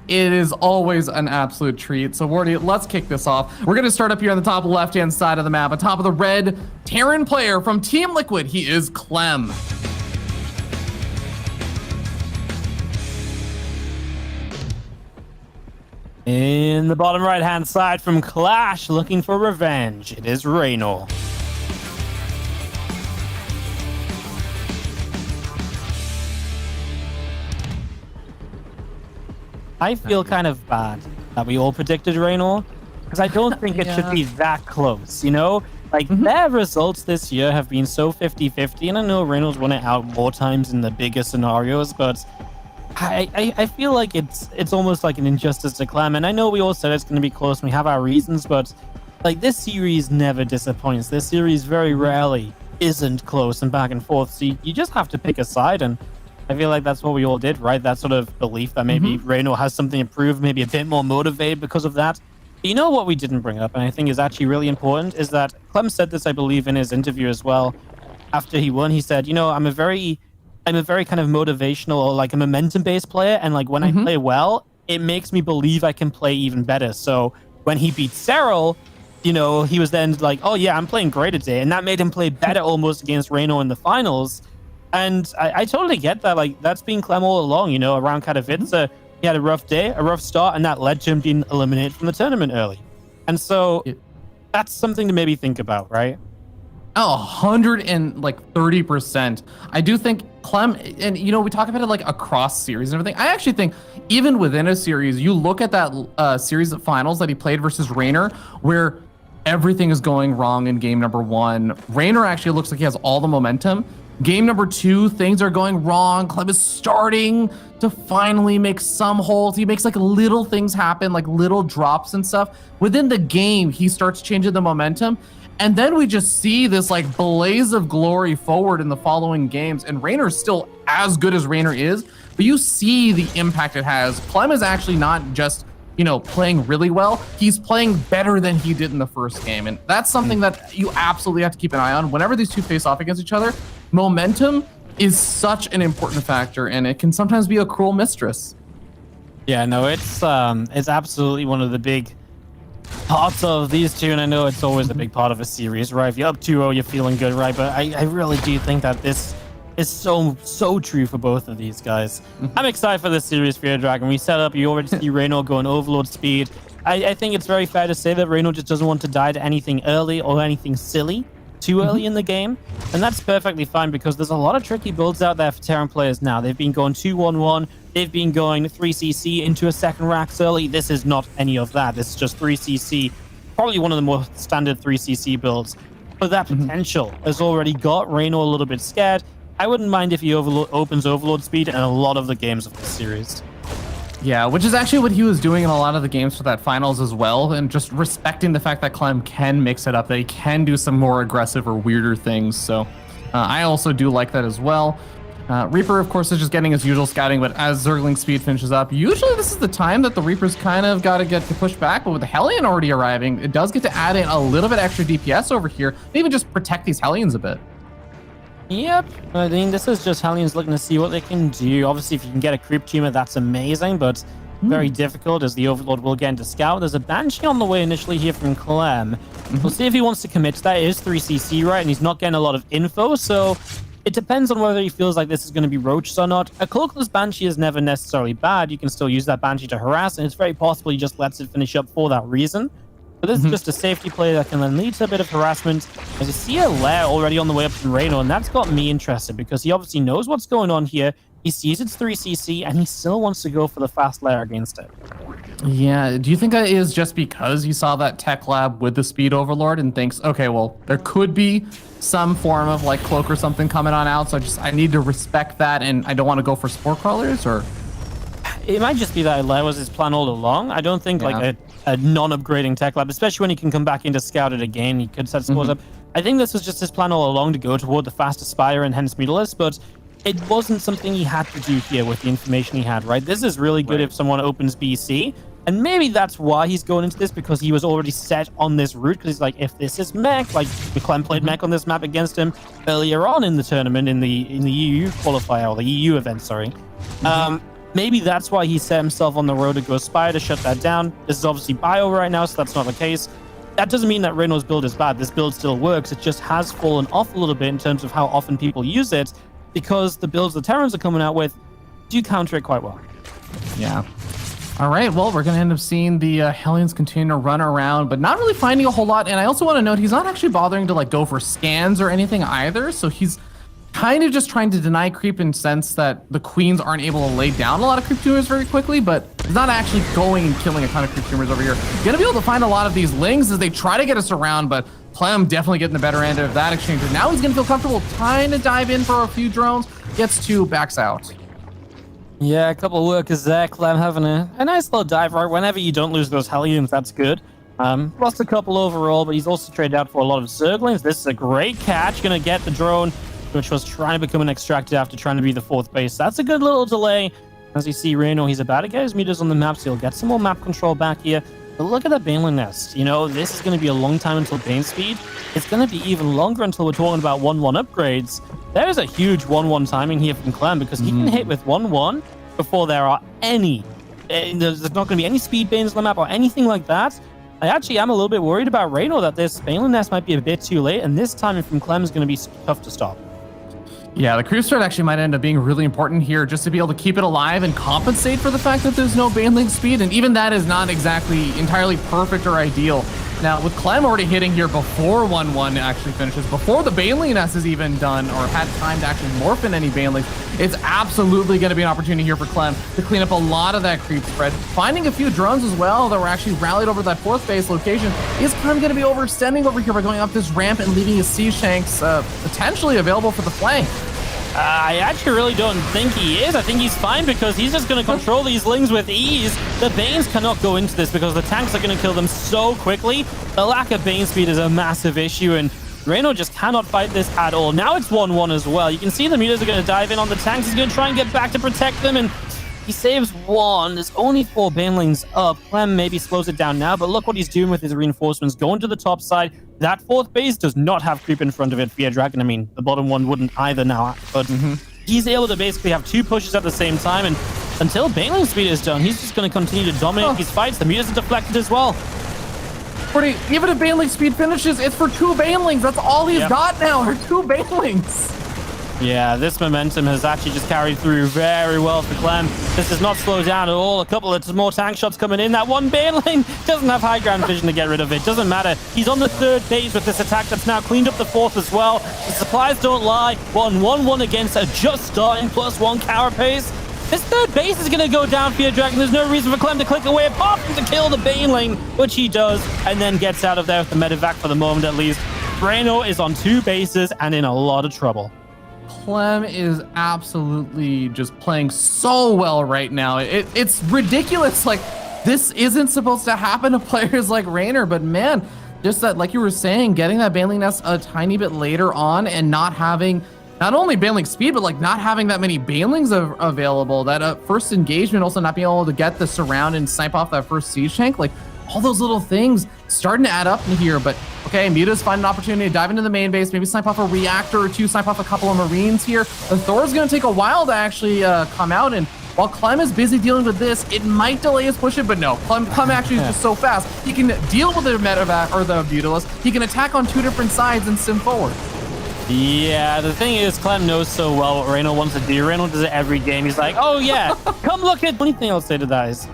It is always an absolute treat. So, Wardy, let's kick this off. We're going to start up here on the top left-hand side of the map. On top of the red Terran player from Team Liquid, he is Clem. In the bottom right-hand side from Clash, looking for revenge, it is Reynor. I feel kind of bad that we all predicted Reynor, because I don't think it should be that close, you know? Like, their results this year have been so 50-50, and I know Reynor's won it out more times in the bigger scenarios, but I feel like it's almost like an injustice to Clem, and I know we all said it's going to be close and we have our reasons, but like, this series never disappoints. This series very rarely isn't close and back and forth, so you just have to pick a side, and I feel like that's what we all did, right? That sort of belief that maybe Reynor has something to prove, maybe a bit more motivated because of that. But you know what we didn't bring up, and I think is actually really important, is that Clem said this, I believe, in his interview as well. After he won, he said, you know, I'm a very kind of motivational, or like a momentum-based player, and like when I play well, it makes me believe I can play even better. So when he beat Cyril, you know, he was then like, oh yeah, I'm playing great today, and that made him play better almost against Reynor in the finals. And I totally get that. Like, that's been Clem all along, you know, around Katowice. He had a rough day, a rough start, and that led to him being eliminated from the tournament early. And so that's something to maybe think about, right? Oh, 130%. I do think Clem, and you know, we talk about it like across series and everything. I actually think even within a series, you look at that series of finals that he played versus Reynor, where everything is going wrong in game number 1. Reynor actually looks like he has all the momentum. Game number 2, things are going wrong. Clem is starting to finally make some holes. He makes like little things happen, like little drops and stuff. Within the game, he starts changing the momentum. And then we just see this like blaze of glory forward in the following games. And Reynor's still as good as Reynor is, but you see the impact it has. Clem is actually not just, you know, playing really well. He's playing better than he did in the first game. And that's something that you absolutely have to keep an eye on. Whenever these two face off against each other, momentum is such an important factor, and it can sometimes be a cruel mistress. Yeah, no, it's absolutely one of the big parts of these two, and I know it's always a big part of a series, right? If you're up 2-0, you're feeling good, right? But I really do think that this is so true for both of these guys. I'm excited for this series, Fear Dragon. We set up, you already see Reynor going overload speed. I think it's very fair to say that Reynor just doesn't want to die to anything early or anything silly too early in the game, and that's perfectly fine, because there's a lot of tricky builds out there for Terran players now. They've been going 2-1-1, they've been going 3cc into a second racks early. This is not any of that. This is just 3cc, probably one of the more standard 3cc builds. But that potential has already got Reynor a little bit scared. I wouldn't mind if he opens overload speed in a lot of the games of this series. Yeah, which is actually what he was doing in a lot of the games for that finals as well, and just respecting the fact that Clem can mix it up, that he can do some more aggressive or weirder things. So I also do like that as well. Reaper, of course, is just getting his usual scouting, but as Zergling speed finishes up, usually this is the time that the Reapers kind of got to get to push back, but with the Hellion already arriving, it does get to add in a little bit extra DPS over here, maybe just protect these Hellions a bit. Yep, I think this is just Hellions looking to see what they can do. Obviously, if you can get a creep tumor, that's amazing, but very difficult as the Overlord will get into scout. There's a Banshee on the way initially here from Clem. We'll see if he wants to commit to that. It is 3cc, right? And he's not getting a lot of info, so it depends on whether he feels like this is going to be roached or not. A cloakless Banshee is never necessarily bad. You can still use that Banshee to harass, and it's very possible he just lets it finish up for that reason. But this is just a safety play that can then lead to a bit of harassment. As you see a lair already on the way up from Reynor, and that's got me interested, because he obviously knows what's going on here. He sees it's 3cc, and he still wants to go for the fast lair against it. Yeah, do you think that is just because he saw that tech lab with the speed overlord and thinks, okay, well, there could be some form of like cloak or something coming on out, so I need to respect that, and I don't want to go for spore crawlers? Or it might just be that lair was his plan all along. I don't think like a non-upgrading tech lab, especially when he can come back into scout it again, he could set scores up. I think this was just his plan all along, to go toward the faster Spire and hence Meterless, but it wasn't something he had to do here with the information he had, right? This is really good if someone opens BC, and maybe that's why he's going into this, because he was already set on this route, because he's like, if this is mech, like Clem played mech on this map against him earlier on in the tournament, in the EU qualifier, or the EU event, sorry. Maybe that's why he set himself on the road to go Spire to shut that down. This is obviously bio right now, so that's not the case. That doesn't mean that Reynor's build is bad. This build still works. It just has fallen off a little bit in terms of how often people use it, because the builds the Terrans are coming out with do counter it quite well. Yeah. All right, well, we're going to end up seeing the Hellions continue to run around, but not really finding a whole lot. And I also want to note he's not actually bothering to like go for scans or anything either. So he's kind of just trying to deny creep in sense that the queens aren't able to lay down a lot of creep tumors very quickly, but he's not actually going and killing a ton of creep tumors over here. Going to be able to find a lot of these lings as they try to get us around, but Clem definitely getting the better end of that exchange. And now he's going to feel comfortable trying to dive in for a few drones, gets two, backs out. Yeah, a couple of workers there. Clem having a nice little dive right. Whenever you don't lose those Hellions, that's good. Lost a couple overall, but he's also traded out for a lot of Zerglings. This is a great catch. Going to get the drone, which was trying to become an extractor after trying to be the fourth base. That's a good little delay. As you see, Reynor, he's about to get his meters on the map, so he'll get some more map control back here. But look at that Baneling Nest. You know, this is going to be a long time until Bane speed. It's going to be even longer until we're talking about 1-1 upgrades. There is a huge 1-1 timing here from Clem, because he can hit with 1-1 before there are any. There's not going to be any speed Banes on the map or anything like that. I actually am a little bit worried about Reynor that this Baneling Nest might be a bit too late, and this timing from Clem is going to be tough to stop. Yeah, the creep start actually might end up being really important here just to be able to keep it alive and compensate for the fact that there's no Baneling speed, and even that is not exactly entirely perfect or ideal. Now, with Clem already hitting here before 1-1 actually finishes, before the Baneling Nest is even done or had time to actually morph in any Banelings, it's absolutely going to be an opportunity here for Clem to clean up a lot of that creep spread. Finding a few drones as well that were actually rallied over that fourth base location. Is Clem going to be overextending over here by going up this ramp and leaving his Sea Shanks potentially available for the flank? I actually really don't think he is. I think he's fine because he's just going to control these lings with ease. The Banes cannot go into this because the tanks are going to kill them so quickly. The lack of Bane speed is a massive issue, and Reynor just cannot fight this at all. Now it's 1-1 as well. You can see the meters are going to dive in on the tanks. He's going to try and get back to protect them, and he saves one. There's only 4 Banelings up. Clem maybe slows it down now, but look what he's doing with his reinforcements. Going to the top side. That fourth base does not have creep in front of it. Fear Dragon, I mean, the bottom one wouldn't either now, but he's able to basically have 2 pushes at the same time, and until Baneling speed is done, he's just going to continue to dominate these fights. The meters are deflected as well. Even if Baneling speed finishes, it's for 2 Banelings. That's all he's got now, are 2 Banelings. Yeah, this momentum has actually just carried through very well for Clem. This does not slow down at all. A couple of more tank shots coming in. That one Baneling doesn't have high ground vision to get rid of it. Doesn't matter. He's on the 3rd base with this attack that's now cleaned up the 4th as well. The supplies don't lie. 1-1-1 against a just starting +1 carapace. This 3rd base is going to go down, Fear Dragon. There's no reason for Clem to click away apart from to kill the Baneling, which he does, and then gets out of there with the medevac for the moment at least. Reynor is on 2 bases and in a lot of trouble. Clem is absolutely just playing so well right now. It's ridiculous. Like, this isn't supposed to happen to players like Reynor, but man, just that, like you were saying, getting that Baneling Nest a tiny bit later on and not having not only Baneling speed, but like not having that many Banelings available, that first engagement, also not being able to get the surround and snipe off that first siege tank, like all those little things starting to add up in here. But okay, Muta's find an opportunity to dive into the main base, maybe snipe off a reactor or 2, snipe off a couple of Marines here. The Thor's gonna take a while to actually come out, and while Clem is busy dealing with this, it might delay his push it, but no, Clem actually is just so fast. He can deal with the medevac or the Beautilus. He can attack on 2 different sides and sim forward. Yeah, the thing is, Clem knows so well what Reynor wants to do. Reynor does it every game. He's like, oh yeah, come look at... Only thing I'll say to that is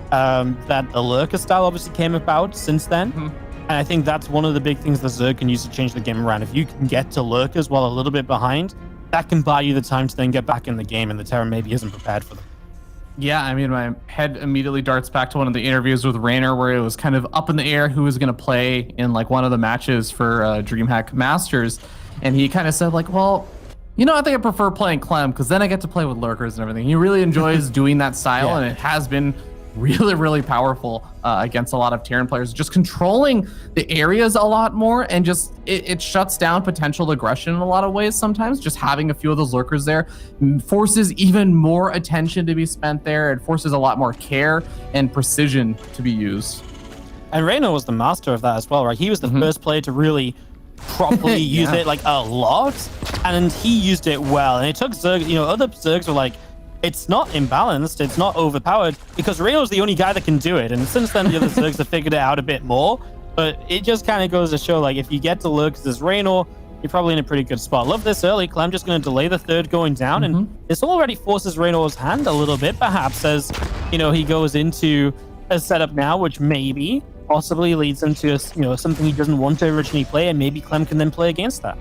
that the Lurker style obviously came about since then. And I think that's one of the big things that Zerg can use to change the game around. If you can get to Lurkers while a little bit behind, that can buy you the time to then get back in the game, and the Terran maybe isn't prepared for them. Yeah, I mean, my head immediately darts back to one of the interviews with Reynor where it was kind of up in the air who was going to play in like one of the matches for Dreamhack Masters. And he kind of said like, well, you know, I think I prefer playing Clem because then I get to play with Lurkers and everything. He really enjoys doing that style, and it has been really, really powerful against a lot of Terran players. Just controlling the areas a lot more, and just it shuts down potential aggression in a lot of ways sometimes. Just having a few of those Lurkers there forces even more attention to be spent there. It forces a lot more care and precision to be used. And Reynor was the master of that as well, right? He was the first player to really properly use it like a lot, and he used it well. And it took Zerg, you know, other Zergs were like, it's not imbalanced, it's not overpowered, because Reynor's the only guy that can do it. And since then, the other Zergs have figured it out a bit more. But it just kind of goes to show, like, if you get to Lurks as Reynor, you're probably in a pretty good spot. Love this early. Clem just going to delay the third going down, and this already forces Reynor's hand a little bit, perhaps, as, you know, he goes into a setup now, which maybe possibly leads him to, you know, something he doesn't want to originally play, and maybe Clem can then play against that.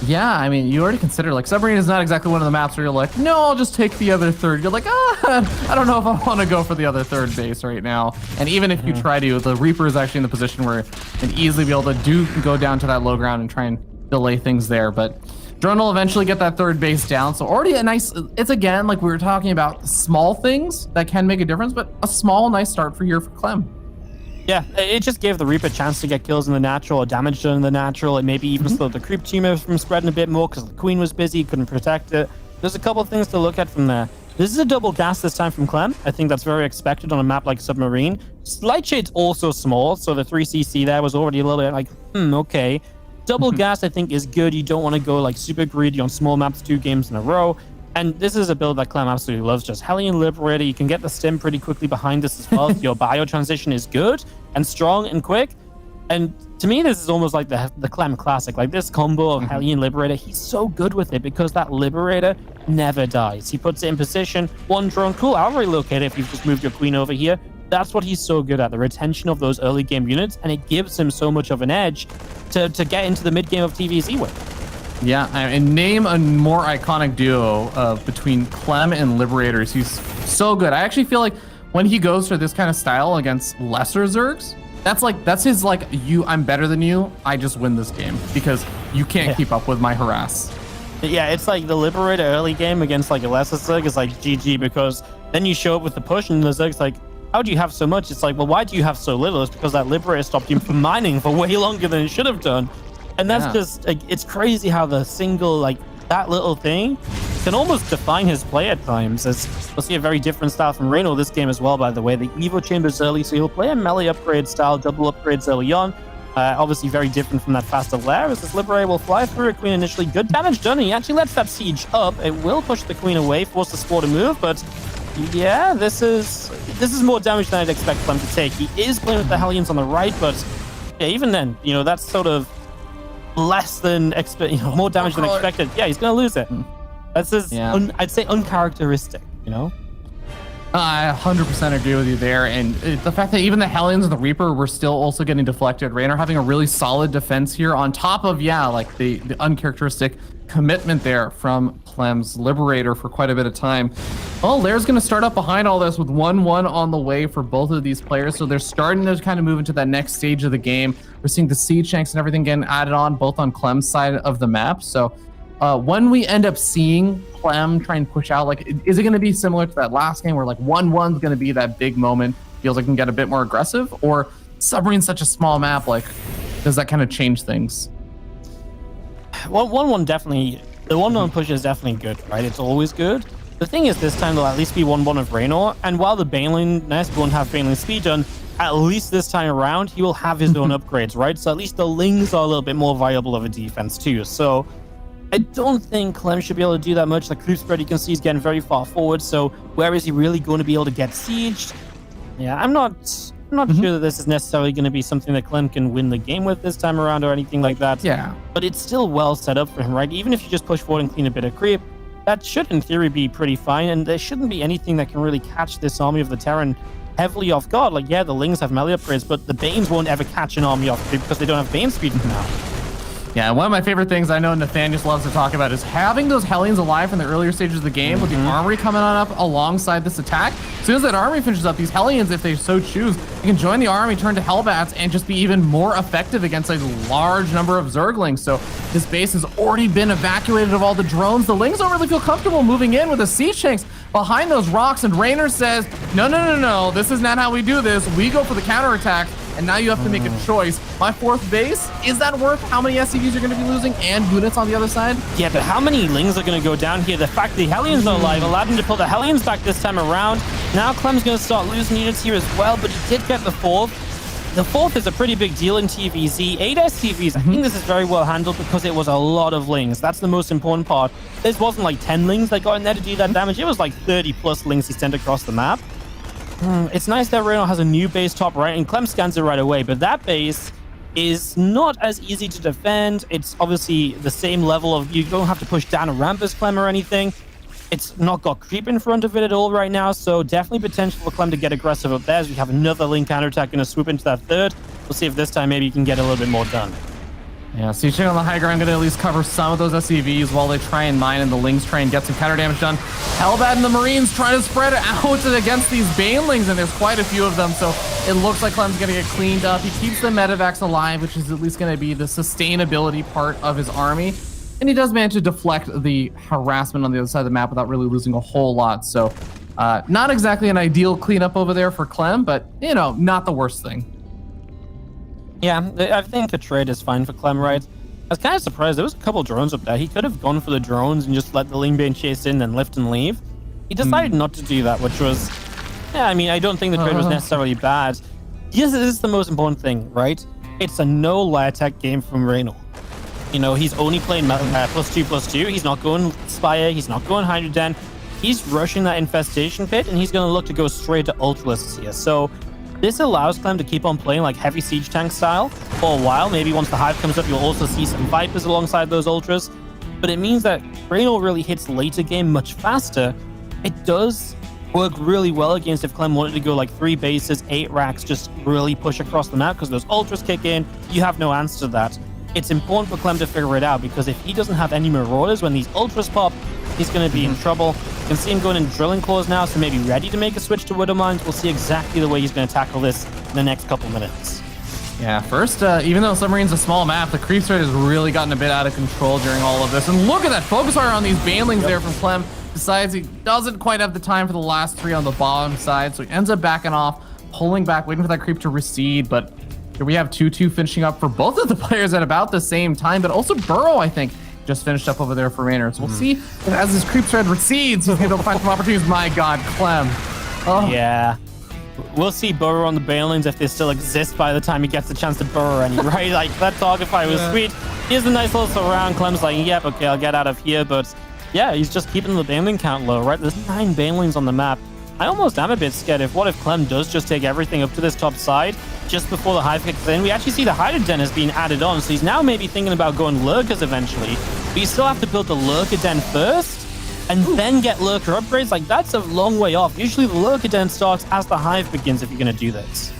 Yeah, I mean, you already consider, like, Submarine is not exactly one of the maps where you're like, no, I'll just take the other third. You're like, I don't know if I want to go for the other third base right now. And even if you try to, the Reaper is actually in the position where it can easily be able to go down to that low ground and try and delay things there. But Drone will eventually get that third base down. So already a nice, it's again, like we were talking about, small things that can make a difference, but a small, nice start for Clem. Yeah, it just gave the Reaper a chance to get kills in the natural or damage done in the natural. It maybe even slowed the creep teamer from spreading a bit more because the Queen was busy, couldn't protect it. There's a couple of things to look at from there. This is a double gas this time from Clem. I think that's very expected on a map like Submarine. Light Shade's also small, so the 3cc there was already a little bit like, okay. Double gas, I think, is good. You don't want to go like super greedy on small maps 2 games in a row. And this is a build that Clem absolutely loves. Just Hellion Liberator. You can get the stim pretty quickly behind this as well. Your bio transition is good and strong and quick. And to me, this is almost like the Clem classic. Like this combo of Hellion Liberator, he's so good with it because that Liberator never dies. He puts it in position, one drone, cool, I'll relocate it if you've just moved your Queen over here. That's what he's so good at, the retention of those early game units, and it gives him so much of an edge to get into the mid game of TVZ with. Yeah, and name a more iconic duo between Clem and Liberators. He's so good. I actually feel like when he goes for this kind of style against lesser Zergs, that's his like, I'm better than you, I just win this game because you can't keep up with my harass. Yeah, it's like the Liberator early game against like a lesser Zerg is like GG, because then you show up with the push and the Zerg's like, how do you have so much? It's like, well, why do you have so little? It's because that Liberator stopped you from mining for way longer than it should have done. And that's just, like, it's crazy how the single, like, that little thing can almost define his play at times. As we'll see a very different style from Reynor this game as well, by the way. The Evo Chamber's early, so he'll play a melee upgrade style, double upgrades early on. Obviously very different from that faster lair, as this Liberator will fly through a Queen initially. Good damage done, and he actually lets that siege up. It will push the Queen away, force the Spore to move, but yeah, this is more damage than I'd expect Clem to take. He is playing with the Hellions on the right, but yeah, even then, you know, that's sort of less than more damage than expected. Yeah, he's gonna lose it. That's his, I'd say, uncharacteristic, you know? I 100% agree with you there. And the fact that even the Hellions and the Reaper were still also getting deflected. Reynor having a really solid defense here on top of, like the uncharacteristic commitment there from Clem's Liberator for quite a bit of time. Well, Lair's going to start up behind all this with 1-1 on the way for both of these players. So they're starting to kind of move into that next stage of the game. We're seeing the siege tanks and everything getting added on both on Clem's side of the map. So when we end up seeing Clem try and push out, like, is it going to be similar to that last game where like 1-1 is going to be that big moment, feels like it can get a bit more aggressive? Or Submarine's such a small map, like, does that kind of change things? 1-1 definitely, the 1-1 push is definitely good, right? It's always good. The thing is, this time there'll at least be 1-1 of Reynor, and while the Baneling Nest won't have Baneling speed done, at least this time around, he will have his own upgrades, right? So at least the Lings are a little bit more viable of a defense too. So I don't think Clem should be able to do that much. The creep spread you can see is getting very far forward, so where is he really going to be able to get sieged? Yeah, I'm not sure that this is necessarily going to be something that Clem can win the game with this time around or anything like that. Yeah. But it's still well set up for him, right? Even if you just push forward and clean a bit of creep, that should in theory be pretty fine, and there shouldn't be anything that can really catch this army of the Terran heavily off guard. Like, yeah, the Lings have melee upgrades, but the Banes won't ever catch an army off creep because they don't have Bane speed now. Yeah, one of my favorite things I know Nathaniel loves to talk about is having those Hellions alive in the earlier stages of the game with the armory coming on up alongside this attack. As soon as that armory finishes up, these Hellions, if they so choose, you can join the army, turn to Hellbats, and just be even more effective against a large number of Zerglings. So this base has already been evacuated of all the drones. The Lings don't really feel comfortable moving in with the siege tanks behind those rocks, and Reynor says, no, this is not how we do this. We go for the counterattack. And now you have to make a choice. My fourth base, is that worth how many SCVs you're going to be losing and units on the other side? Yeah, but how many Lings are going to go down here? The fact the Hellions are alive allowed him to pull the Hellions back this time around. Now Clem's going to start losing units here as well, but he did get the fourth. The fourth is a pretty big deal in TVZ. 8 SCVs, I think this is very well handled because it was a lot of lings. That's the most important part. This wasn't like 10 lings that got in there to do that damage. It was like 30 plus lings he sent across the map. It's nice that Reynor has a new base top right, and Clem scans it right away, but that base is not as easy to defend. It's obviously the same level of, you don't have to push down a ramp as Clem or anything. It's not got creep in front of it at all right now, so definitely potential for Clem to get aggressive up there as we have another link counterattack going to swoop into that third. We'll see if this time maybe you can get a little bit more done. Yeah, CSGO on the high ground going to at least cover some of those SCVs while they try and mine and the Lings try and get some counter damage done. Hellbad and the Marines trying to spread it out against these Banelings, and there's quite a few of them, so it looks like Clem's going to get cleaned up. He keeps the Medivacs alive, which is at least going to be the sustainability part of his army. And he does manage to deflect the harassment on the other side of the map without really losing a whole lot. So not exactly an ideal cleanup over there for Clem, but, you know, not the worst thing. Yeah, I think a trade is fine for Clem, right? I was kind of surprised. There was a couple drones up there. He could have gone for the drones and just let the Ling Bane chase in and lift and leave. He decided not to do that, which was... Yeah, I mean, I don't think the trade was necessarily bad. Yes, this is the most important thing, right? It's a no layer tech game from Reynor. You know, he's only playing +2/+2. He's not going Spire. He's not going Hydroden. He's rushing that Infestation Pit, and he's going to look to go straight to Ultralists here. So this allows Clem to keep on playing like heavy siege tank style for a while. Maybe once the Hive comes up, you'll also see some Vipers alongside those Ultras. But it means that Reynor really hits later game much faster. It does work really well against if Clem wanted to go like 3 bases, 8 racks, just really push across the map because those Ultras kick in. You have no answer to that. It's important for Clem to figure it out because if he doesn't have any Marauders when these Ultras pop, he's going to be in trouble. You can see him going in Drilling Claws now, so maybe ready to make a switch to Widow Mines. We'll see exactly the way he's going to tackle this in the next couple minutes. Yeah, first, even though Submarine's a small map, the creep threat has really gotten a bit out of control during all of this. And look at that focus fire on these Banelings there from Clem. Decides he doesn't quite have the time for the last 3 on the bottom side, so he ends up backing off, pulling back, waiting for that creep to recede, but here we have 2-2 finishing up for both of the players at about the same time, but also Burrow, I think, just finished up over there for Reynor. So we'll see if as this creep thread recedes, he's going to find some opportunities. My God, Clem. Oh. Yeah. We'll see Burrow on the Banelings if they still exist by the time he gets the chance to burrow any, right? Like, that target fire was sweet. Here's a nice little surround. Clem's like, yep, okay, I'll get out of here. But yeah, he's just keeping the Baneling count low, right? There's 9 Banelings on the map. I almost am a bit scared what if Clem does just take everything up to this top side just before the Hive kicks in. We actually see the Hydroden has been added on, so he's now maybe thinking about going Lurkers eventually. But you still have to build the Lurker Den first and then get Lurker upgrades. Like, that's a long way off. Usually the Lurker Den starts as the Hive begins if you're going to do this.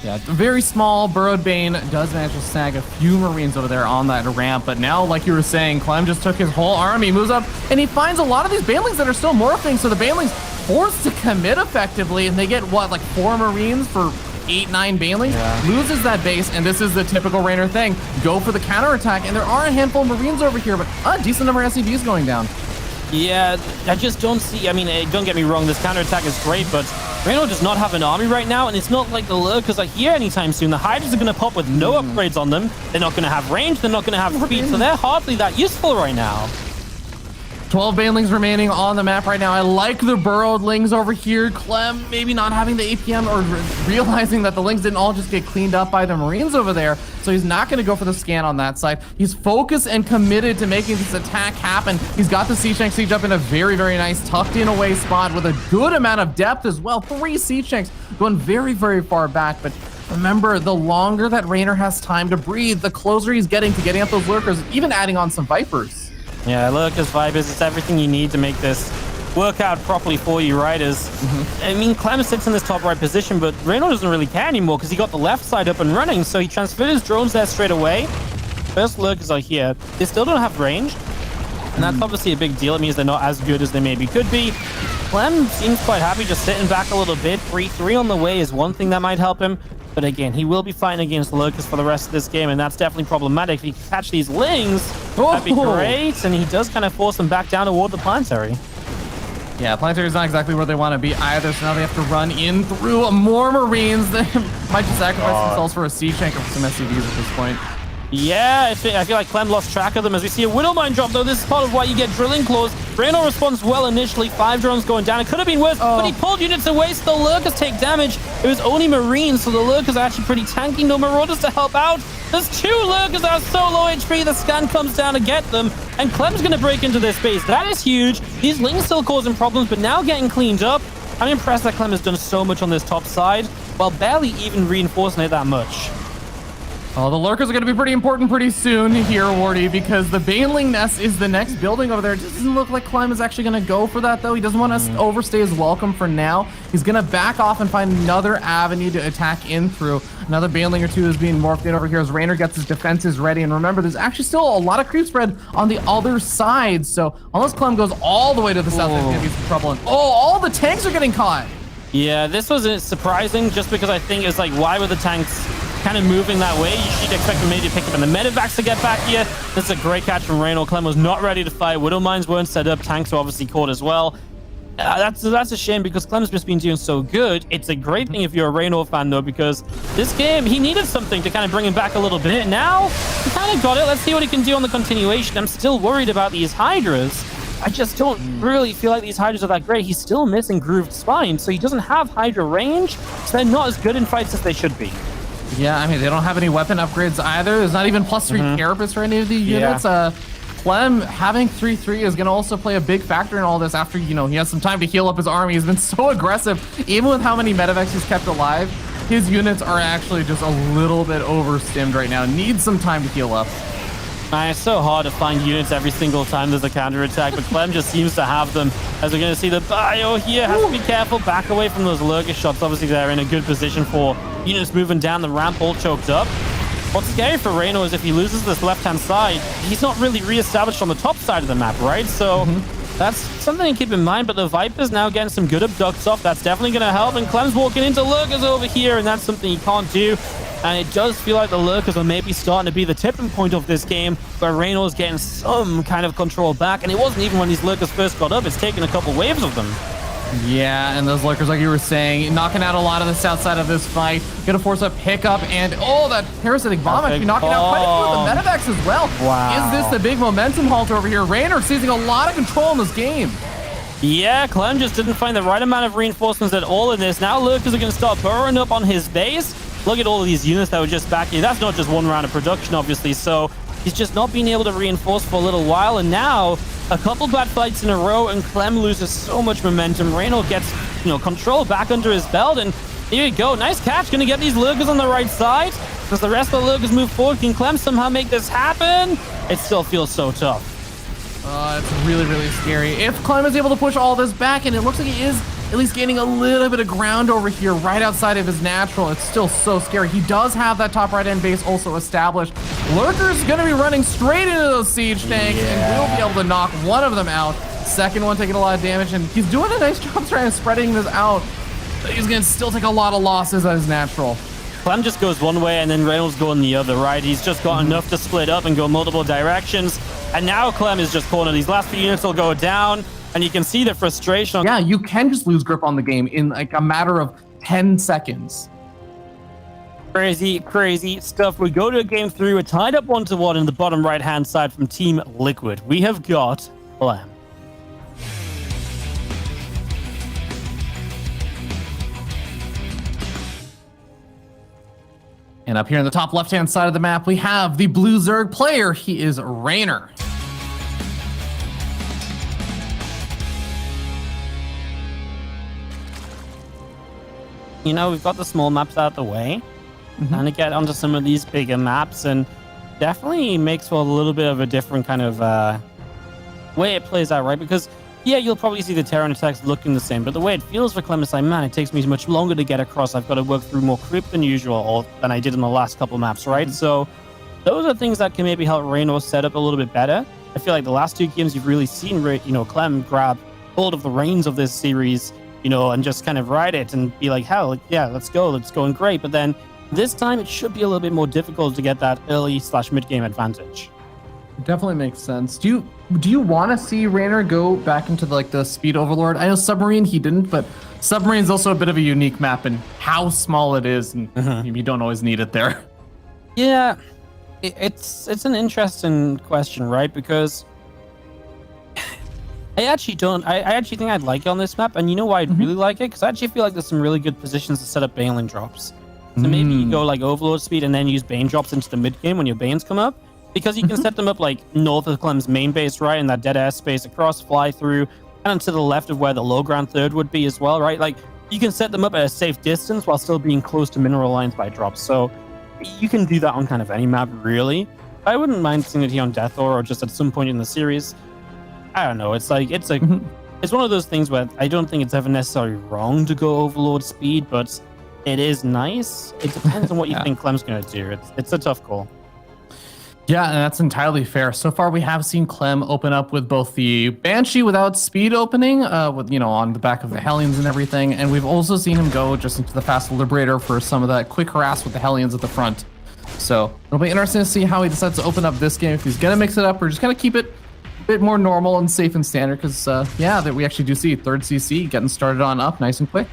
Yeah, very small. Burrowed Bane does manage to snag a few Marines over there on that ramp, but now, like you were saying, Clem just took his whole army, moves up, and he finds a lot of these Banelings that are still morphing, so the Banelings forced to commit effectively, and they get, what, like 4 Marines for 8-9 Banelings? Yeah. Loses that base, and this is the typical Reynor thing. Go for the counterattack, and there are a handful of Marines over here, but a decent number of SCVs going down. Yeah, I just don't see... I mean, don't get me wrong, this counterattack is great, but Reynor does not have an army right now, and it's not like the Lurkers are here anytime soon. The Hydras are going to pop with no upgrades on them. They're not going to have range. They're not going to have speed, so they're hardly that useful right now. 12 Banelings remaining on the map right now. I like the burrowed Lings over here. Clem maybe not having the APM or realizing that the Lings didn't all just get cleaned up by the Marines over there. So he's not going to go for the scan on that side. He's focused and committed to making this attack happen. He's got the Siege Tank siege up in a very, very nice tucked in away spot with a good amount of depth as well. 3 Siege Tanks going very, very far back. But remember, the longer that Reynor has time to breathe, the closer he's getting to getting up those Lurkers, even adding on some Vipers. Yeah, Lurkers, Vipers, it's everything you need to make this work out properly for you, right? I mean, Clem sits in this top right position, but Reynor doesn't really care anymore because he got the left side up and running, so he transferred his drones there straight away. First Lurkers are here. They still don't have range, and that's obviously a big deal. It means they're not as good as they maybe could be. Clem seems quite happy just sitting back a little bit. 3-3 on the way is one thing that might help him. But again, he will be fighting against Lurkers for the rest of this game, and that's definitely problematic. If he can catch these Lings, that'd be great. And he does kind of force them back down toward the planetary. Yeah, planetary is not exactly where they want to be either, so now they have to run in through more Marines. They might just sacrifice themselves for a siege tank or some SCVs at this point. Yeah, I feel like Clem lost track of them as we see a Widow Mine drop, though. This is part of why you get drilling claws. Reynor responds well initially. 5 drones going down. It could have been worse, but he pulled units away, so the Lurkers take damage. It was only Marines, so the Lurkers are actually pretty tanky. No Marauders to help out. There's 2 Lurkers that are so low HP. The scan comes down to get them, and Clem's going to break into this base. That is huge. These Lings still causing problems, but now getting cleaned up. I'm impressed that Clem has done so much on this top side, while barely even reinforcing it that much. Oh, the Lurkers are going to be pretty important pretty soon here, Wardy, because the Baneling Nest is the next building over there. It doesn't look like Clem is actually going to go for that, though. He doesn't want to overstay his welcome for now. He's going to back off and find another avenue to attack in through. Another Baneling or 2 is being morphed in over here as Reynor gets his defenses ready. And remember, there's actually still a lot of creep spread on the other side. So unless Clem goes all the way to the south, he's going to be some trouble. And, all the tanks are getting caught. Yeah, this was surprising just because I think it's like, why were the tanks kind of moving that way? You should expect them maybe to pick up in the medevacs to get back here. This is a great catch from Reynor. Clem was not ready to fight. Widow Mines weren't set up. Tanks were obviously caught as well. That's a shame because Clem's just been doing so good. It's a great thing if you're a Reynor fan, though, because this game, he needed something to kind of bring him back a little bit. Now, he kind of got it. Let's see what he can do on the continuation. I'm still worried about these Hydras. I just don't really feel like these Hydras are that great. He's still missing Grooved Spine, so he doesn't have Hydra range, so they're not as good in fights as they should be. Yeah, I mean, they don't have any weapon upgrades either. There's not even +3 carapace for any of the units. Clem having 3-3 is going to also play a big factor in all this after, he has some time to heal up his army. He's been so aggressive. Even with how many medevacs he's kept alive, his units are actually just a little bit overstimmed right now. Need some time to heal up. It's so hard to find units every single time there's a counterattack, but Clem just seems to have them. As we're going to see the bio here, has to be careful. Back away from those Lurker shots. Obviously, they're in a good position for units moving down the ramp, all choked up. What's scary for Reynor is if he loses this left-hand side, he's not really re-established on the top side of the map, right? So that's something to keep in mind, but the Viper's now getting some good abducts off. That's definitely going to help, and Clem's walking into Lurkers over here, and that's something he can't do. And it does feel like the Lurkers are maybe starting to be the tipping point of this game, where Reynor's getting some kind of control back. And it wasn't even when these Lurkers first got up. It's taken a couple waves of them. Yeah, and those Lurkers, like you were saying, knocking out a lot of the south side of this fight. Gonna force a pickup, and that parasitic bomb actually knocking out quite a few of the medevacs as well. Wow. Is this the big momentum halt over here? Reynor seizing a lot of control in this game. Yeah, Clem just didn't find the right amount of reinforcements at all in this. Now Lurkers are going to start burrowing up on his base. Look at all of these units that were just back here. That's not just one round of production, obviously. So he's just not being able to reinforce for a little while. And now a couple bad fights in a row, and Clem loses so much momentum. Reynor gets, control back under his belt. And here you go. Nice catch. Going to get these Lurkers on the right side. As the rest of the Lurkers move forward, can Clem somehow make this happen? It still feels so tough. It's really, really scary. If Clem is able to push all this back, and it looks like he is at least gaining a little bit of ground over here right outside of his natural, it's still so scary. He does have that top right end base also established. Lurker's going to be running straight into those siege tanks, and will be able to knock one of them out. Second one taking a lot of damage, and he's doing a nice job trying to spreading this out. But he's going to still take a lot of losses at his natural. Clem just goes one way, and then Reynolds going the other, right? He's just got enough to split up and go multiple directions. And now Clem is just cornered. These last few units will go down, and you can see the frustration. Yeah, you can just lose grip on the game in like a matter of 10 seconds. Crazy, crazy stuff. We go to game 3. We're tied up 1-1 in the bottom right-hand side from Team Liquid. We have got Clem. And up here in the top left-hand side of the map, we have the blue Zerg player. He is Reynor. We've got the small maps out of the way. Trying to get onto some of these bigger maps, and definitely makes for a little bit of a different kind of way it plays out, right? Because yeah, you'll probably see the Terran attacks looking the same, but the way it feels for Clem is like, man, it takes me much longer to get across. I've got to work through more creep than usual, or than I did in the last couple maps, right? So those are things that can maybe help Reynor set up a little bit better. I feel like the last 2 games you've really seen, Clem grab hold of the reins of this series, and just kind of ride it and be like, hell, yeah, let's go, it's going great. But then this time it should be a little bit more difficult to get that early/mid game advantage. Definitely makes sense. Do you want to see Reynor go back into the speed overlord? I know Submarine he didn't, but Submarine is also a bit of a unique map and how small it is, and you don't always need it there. Yeah, It's an interesting question, right? Because I actually don't. I actually think I'd like it on this map, and you know why I'd really like it? Because I actually feel like there's some really good positions to set up Baneling drops. So maybe you go like Overlord speed and then use Bane drops into the mid game when your Banes come up, because you can set them up like north of Clem's main base, right, in that dead air space across, fly through, and to the left of where the low ground third would be as well, right? Like you can set them up at a safe distance while still being close to mineral lines by drops. So you can do that on kind of any map, really. I wouldn't mind seeing it here on Death or just at some point in the series. I don't know. It's like it's one of those things where I don't think it's ever necessarily wrong to go Overlord speed, but it is nice. It depends on what you think Clem's gonna do. It's a tough call. Yeah, and that's entirely fair. So far, we have seen Clem open up with both the Banshee without speed opening, with on the back of the Hellions and everything, and we've also seen him go just into the Fast Liberator for some of that quick harass with the Hellions at the front. So it'll be interesting to see how he decides to open up this game. If he's gonna mix it up or just gonna keep it a bit more normal and safe and standard, because that we actually do see third CC getting started on up nice and quick.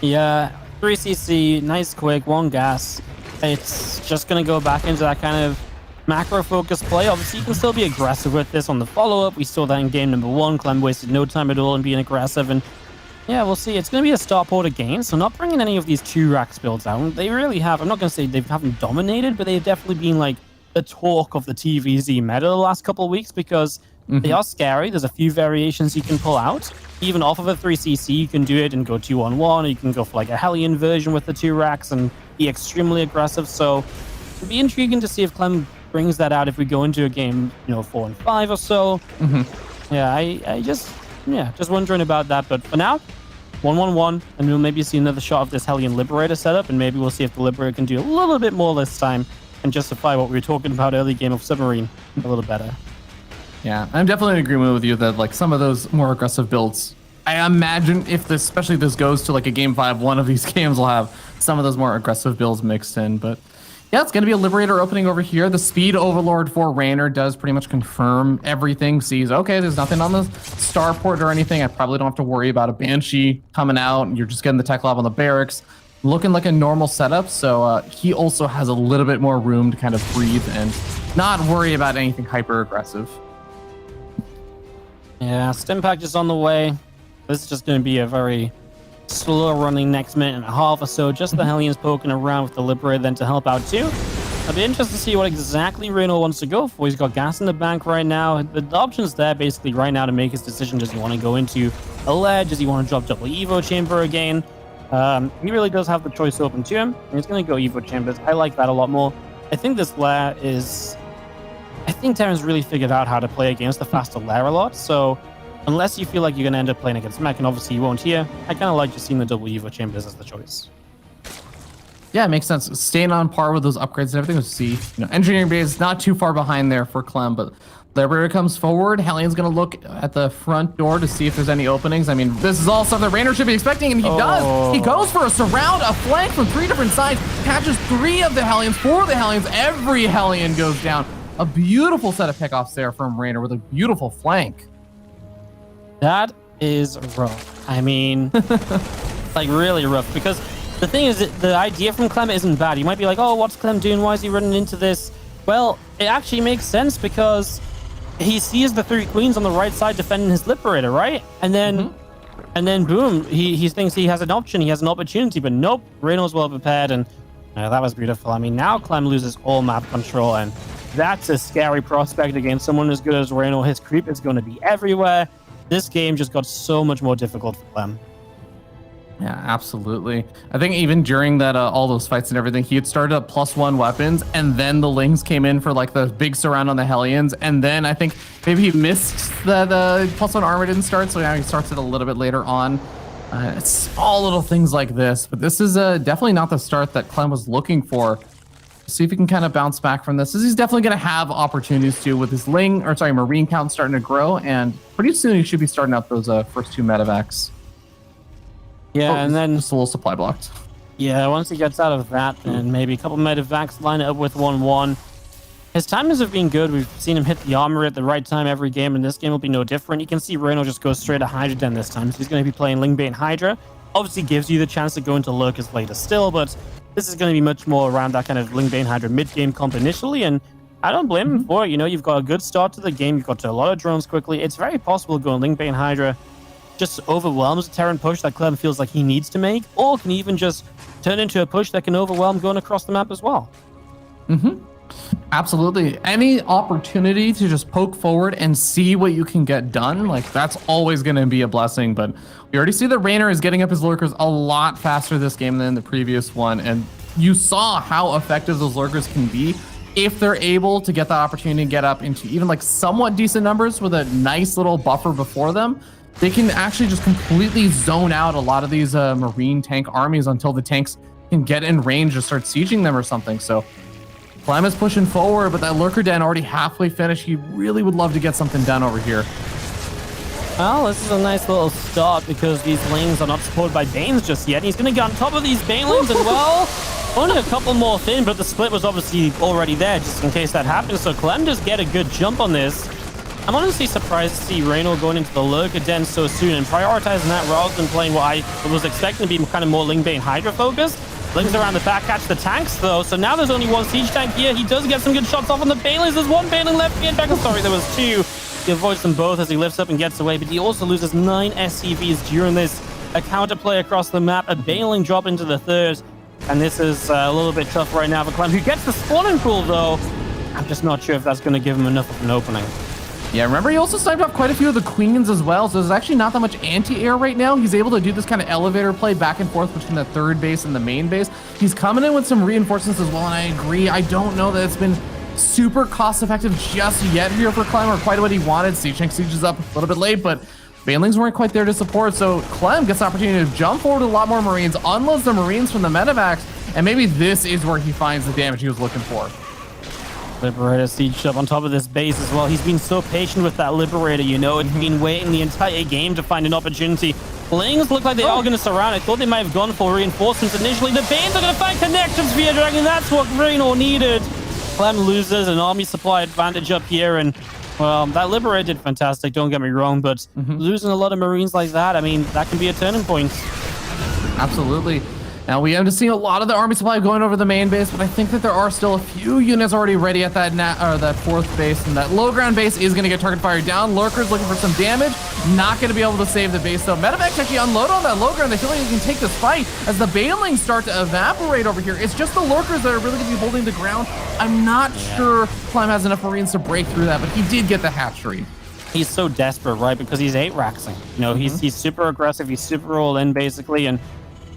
Yeah, 3 CC, nice quick, 1 gas. It's just gonna go back into that kind of macro focus play. Obviously, you can still be aggressive with this on the follow-up. We saw that in game number 1. Clem wasted no time at all in being aggressive, and yeah, we'll see. It's going to be a starport again, so not bringing any of these 2 racks builds out. They really have. I'm not going to say they haven't dominated, but they've definitely been like the talk of the TVZ meta the last couple of weeks, because they are scary. There's a few variations you can pull out. Even off of a 3CC, you can do it and go 2-on-1, or you can go for like a Hellion version with the 2 racks and be extremely aggressive. So it'll be intriguing to see if Clem brings that out if we go into a game, 4 and 5 or so. Yeah, I just wondering about that. But for now, 1-1-1, and we'll maybe see another shot of this Hellion Liberator setup, and maybe we'll see if the Liberator can do a little bit more this time and justify what we were talking about early game of Submarine a little better. Yeah, I'm definitely in agreement with you that like some of those more aggressive builds, I imagine especially if this goes to like a game 5, one of these games will have some of those more aggressive builds mixed in. But yeah, it's going to be a Liberator opening over here. The Speed Overlord for Reynor does pretty much confirm everything. Sees, okay, there's nothing on the starport or anything. I probably don't have to worry about a Banshee coming out. And you're just getting the tech lab on the barracks. Looking like a normal setup. So he also has a little bit more room to kind of breathe and not worry about anything hyper aggressive. Yeah, Stimpack is on the way. This is just going to be a very slow running next minute and a half or so. Just the Hellions poking around with the Liberator then to help out too. I'll be interested to see what exactly Reynor wants to go for. He's got gas in the bank right now. The option's there basically right now to make his decision. Does he want to go into a ledge? Does he want to drop double Evo chamber again? He really does have the choice open to him. And he's going to go Evo chambers. I like that a lot more. I think this lair is... I think Terran's really figured out how to play against the faster lair a lot. So unless you feel like you're going to end up playing against Mech, and obviously you won't here, I kind of like just seeing the double Evo chambers as the choice. Yeah, it makes sense. Staying on par with those upgrades and everything. We'll see, engineering base not too far behind there for Clem, but Liberator comes forward. Hellion's going to look at the front door to see if there's any openings. I mean, this is all stuff that Reynor should be expecting, and he does. He goes for a surround, a flank from 3 different sides, catches 3 of the Hellions, 4 of the Hellions. Every Hellion goes down. A beautiful set of pickoffs there from Reynor with a beautiful flank. That is rough. I mean, like really rough, because the thing is, the idea from Clem isn't bad. You might be like, oh, what's Clem doing? Why is he running into this? Well, it actually makes sense because he sees the 3 queens on the right side defending his Liberator, right? And then boom, he thinks he has an option, he has an opportunity, but nope, Reynor's well prepared, and that was beautiful. I mean, now Clem loses all map control, and that's a scary prospect against someone as good as Reynor. His creep is going to be everywhere. This game just got so much more difficult for Clem. Yeah, absolutely. I think even during that, all those fights and everything, he had started up +1 weapons, and then the Lings came in for like the big surround on the Hellions, and then I think maybe he missed the +1 armor didn't start, so now he starts it a little bit later on. It's small little things like this, but this is definitely not the start that Clem was looking for. See if he can kind of bounce back from this. He's definitely going to have opportunities to with his Marine count starting to grow, and pretty soon he should be starting out those first 2 medevacs. Yeah, and then just a little supply blocked. Yeah, once he gets out of that, then maybe a couple medevacs line it up with 1-1. His timings have been good. We've seen him hit the armor at the right time every game, and this game will be no different. You can see Reynor just go straight to Hydra Den this time, so he's going to be playing Lingbait and Hydra. Obviously gives you the chance to go into Lurkers later still, but this is going to be much more around that kind of Ling Bane Hydra mid-game comp initially, and I don't blame him for it. You know, you've got a good start to the game, you've got a lot of drones quickly. It's very possible going Ling Bane Hydra just overwhelms a Terran push that Clem feels like he needs to make, or can even just turn into a push that can overwhelm going across the map as well. Absolutely. Any opportunity to just poke forward and see what you can get done, like that's always going to be a blessing. But we already see that Reynor is getting up his lurkers a lot faster this game than the previous one, and you saw how effective those lurkers can be if they're able to get that opportunity to get up into even like somewhat decent numbers with a nice little buffer before them. They can actually just completely zone out a lot of these marine tank armies until the tanks can get in range to start sieging them or something. So Clem is pushing forward, but that lurker den already halfway finished. He really would love to get something done over here. Well, this is a nice little start because these lanes are not supported by Banes just yet. He's going to get on top of these Bane lanes and, well, only a couple more thin, but the split was obviously already there just in case that happens. So Clem does get a good jump on this. I'm honestly surprised to see Reynor going into the lurker den so soon and prioritizing that rather than playing what I was expecting to be kind of more Ling Bane Hydra focused. Lings around the back, catch the tanks though. So now there's only one siege tank here. He does get some good shots off on the Banelings. There's one Baneling left here. Sorry, there was two. He avoids them both as he lifts up and gets away, but he also loses 9 SCVs during this. A counterplay across the map, a Baneling drop into the third. And this is a little bit tough right now for Clem, who gets the spawning pool though. I'm just not sure if that's going to give him enough of an opening. Yeah, remember he also sniped off quite a few of the queens as well, so there's actually not that much anti-air right now. He's able to do this kind of elevator play back and forth between the third base and the main base. He's coming in with some reinforcements as well, and I agree. I don't know that it's been super cost-effective just yet here for Clem, or quite what he wanted. Siege is up a little bit late, but Banelings weren't quite there to support, so Clem gets the opportunity to jump forward with a lot more Marines, unloads the Marines from the medevacs, and maybe this is where he finds the damage he was looking for. Liberator sieged up on top of this base as well. He's been so patient with that Liberator, you know. It's been waiting the entire game to find an opportunity. Lings look like they are going to surround. I thought they might have gone for reinforcements initially. The Banes are going to find connections via Dragon. That's what Reynor needed. Clem loses an army supply advantage up here, and well, that Liberator did fantastic, don't get me wrong, but losing a lot of Marines like that, I mean, that can be a turning point. Absolutely. Now, we have seen a lot of the army supply going over the main base, but I think that there are still a few units already ready at that fourth base, and that low ground base is going to get target fire down. Lurkers looking for some damage, not going to be able to save the base, though. Medevacs actually unload on that low ground. They feel like they can take this fight as the Banelings start to evaporate over here. It's just the Lurkers that are really going to be holding the ground. I'm not sure Clem has enough Marines to break through that, but he did get the hatchery. He's so desperate, right? Because he's 8-raxing. You know, he's super aggressive. He's super all in, basically, and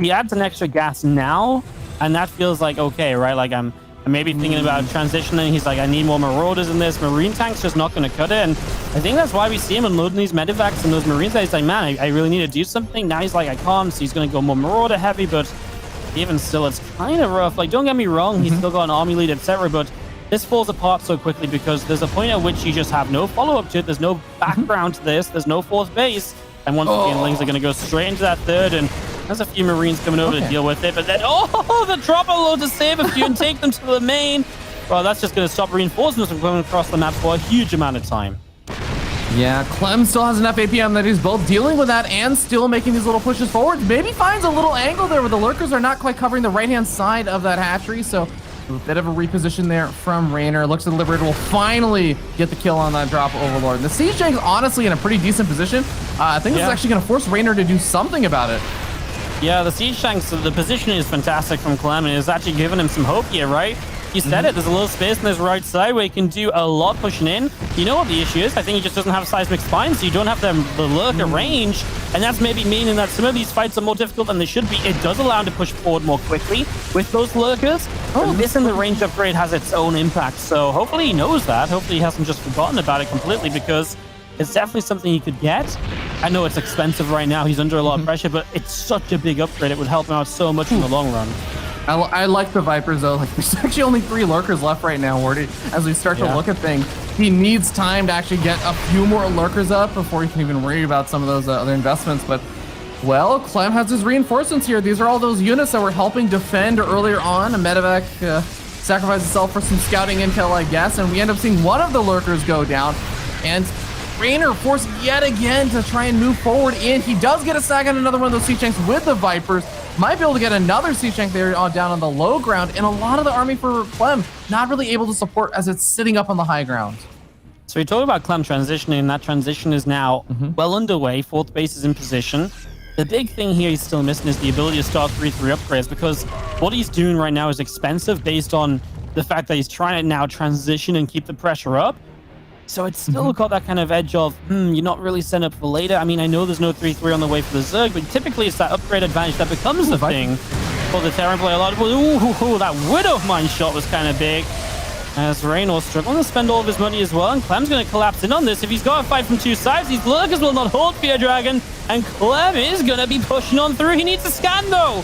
he adds an extra gas now, and that feels like okay, right? Like I'm maybe thinking about transitioning. He's like, I need more Marauders in this. Marine tank's just not going to cut it, and I think that's why we see him unloading these medevacs and those Marines. He's like, man, I really need to do something. Now he's like, I can't, so he's going to go more Marauder heavy, but even still, it's kind of rough. Like, don't get me wrong, he's still got an army lead, etc., but this falls apart so quickly because there's a point at which you just have no follow-up to it. There's no background to this. There's no fourth base, and once again, Lings are going to go straight into that third, and there's a few Marines coming over to deal with it, but then, the dropper load to save a few and take them to the main. Well, that's just going to stop reinforcements from going across the map for a huge amount of time. Yeah, Clem still has enough APM that he's both dealing with that and still making these little pushes forward. Maybe finds a little angle there where the Lurkers are not quite covering the right-hand side of that hatchery, so a bit of a reposition there from Reynor. Looks like the Liberator will finally get the kill on that drop Overlord. The Siege Tank's honestly in a pretty decent position. I think this is actually going to force Reynor to do something about it. Yeah, the siege tanks, the position is fantastic from Clem, and it's actually giving him some hope here, right? You said it, there's a little space on this right side where he can do a lot pushing in. You know what the issue is? I think he just doesn't have seismic spine, so you don't have the lurker range, and that's maybe meaning that some of these fights are more difficult than they should be. It does allow him to push forward more quickly with those lurkers, but this in the range upgrade has its own impact, so hopefully he knows that. Hopefully he hasn't just forgotten about it completely, because it's definitely something he could get. I know it's expensive right now. He's under a lot of pressure, but it's such a big upgrade. It would help him out so much in the long run. I like the Vipers, though. Like, there's actually only 3 Lurkers left right now, Wardy. As we start to look at things, he needs time to actually get a few more Lurkers up before he can even worry about some of those other investments. But, well, Clem has his reinforcements here. These are all those units that were helping defend earlier on. A medevac sacrificed itself for some scouting intel, I guess, and we end up seeing one of the Lurkers go down. And Reynor forced yet again to try and move forward in. He does get a sag on another one of those siege tanks with the Vipers. Might be able to get another siege tank there down on the low ground, and a lot of the army for Clem not really able to support as it's sitting up on the high ground. So we talked about Clem transitioning, and that transition is now well underway. 4th base is in position. The big thing here he's still missing is the ability to start 3-3 upgrades, because what he's doing right now is expensive based on the fact that he's trying to now transition and keep the pressure up. So it's still got that kind of edge of, you're not really set up for later. I mean, I know there's no 3-3 on the way for the Zerg, but typically it's that upgrade advantage that becomes the thing for the Terran player. A lot of people, ooh, that Widow Mine shot was kind of big. As Reynor struggling to spend all of his money as well, and Clem's going to collapse in on this. If he's got to fight from 2 sides, these lurkers will not hold Fear Dragon, and Clem is going to be pushing on through. He needs to scan, though.